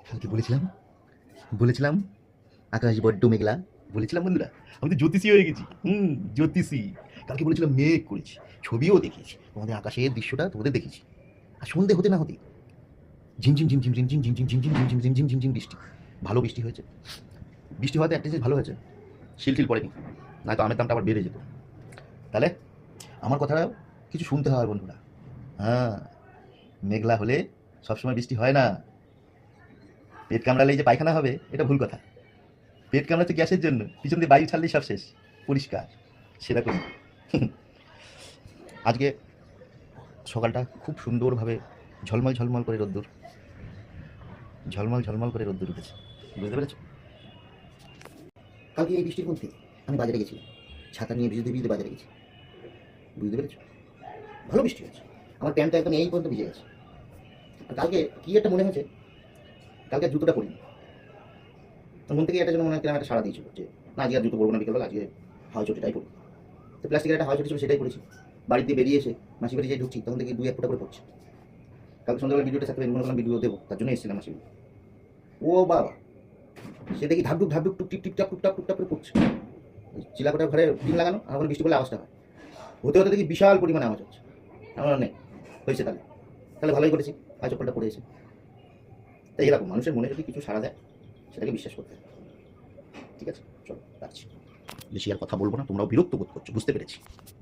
কালকে বলেছিলাম বলেছিলাম আকাশ বড্ড মেঘলা। বলেছিলাম বন্ধুরা, আমি তো জ্যোতিষী হয়ে গেছি। জ্যোতিষী। কালকে বলেছিলাম মেঘ করেছি, ছবিও দেখিয়েছি, তোমাদের আকাশের দৃশ্যটা তোমাদের দেখেছি। আর সন্ধে হতে না হতে ঝিমঝিম ঝিমঝিম ঝিমঝিম ঝিমঝিম ঝিমঝিম ঝিমঝিম ঝিমঝিম ঝিমঝিম বৃষ্টি। ভালো বৃষ্টি হয়েছে। বৃষ্টি হওয়াতে একটা জিনিস ভালো হয়েছে, শিলটিল পড়েনি, নয়তো আমের দামটা আবার বেড়ে যেত। তাহলে আমার কথাটা কিছু শুনতে হয় বন্ধুরা। হ্যাঁ, মেঘলা হলে সবসময় বৃষ্টি হয় না। পেট কামড়ালেই যে পায়খানা হবে এটা ভুল কথা। পেট কামড়াচ্ছে গ্যাসের জন্য, পিছন দিয়ে বায়ু ছাড়লেই সব শেষ, পরিষ্কার। সেরকম আজকে সকালটা খুব সুন্দরভাবে ঝলমল ঝলমল করে রোদ্দুর, ঝলমল ঝলমল করে রোদ্দুর উঠেছে। বুঝতে পেরেছ? কালকে এই বৃষ্টির মধ্যে আমি বাজারে গেছিলাম, ছাতা নিয়ে ভিজতে ভিজতে বাজারে গেছি। বুঝতে পেরেছ? ভালো বৃষ্টি হয়েছে, আমার প্যান্টটা একদম এই পর্যন্ত ভিজে গেছে। আর কালকে কি একটা মনে হয়েছে, কালকে আর জুতোটা পরিনি। মন থেকে একটা জন্য মনে হয় একটা সাড়া দিয়েছিল যে না, আজকে আর জুতো পরবো না, বিকেলবেলা আজকে হাওয়াই চটিটাই পড়ি। তো প্লাস্টিকের একটা হাওয়াই চটি ছিল, সেটাই পড়েছি। বাড়িতে বেরিয়ে এসে মাসি বাড়ি যেয়ে ঢুকছি, তখন থেকে দুই এক ফোঁটা করে পড়ছে। কালকে সন্ধ্যাবেলা ভিডিওটা থাকতে মনে করলাম ভিডিও দেবো, তার জন্য এসেছিলাম মাসি। ও বাবা, সে দেখি ধাপডুক ধাপডুক টুক টিপ টিপটাপ টুকটাপ টুকটাপ করে পড়ছে। চিলাকোটার ঘরে টিন লাগানো, আর ওখানে বৃষ্টি পড়লে আওয়াজটা হয়। হতে হতে দেখি বিশাল পরিমাণে আওয়াজ হচ্ছে। আমার নেই হয়েছে, তাহলে তাহলে ভালোই করেছি, আজ চপ্পলটা পড়ে এসে। তাই এরকম মানুষের মনে যদি কিছু সাড়া দেয়, সেটাকে বিশ্বাস করতে হবে। ঠিক আছে, চলো রাখছি। বেশি আর কথা বলবো না, তোমরাও বিরক্ত বোধ করছো, বুঝতে পেরেছি।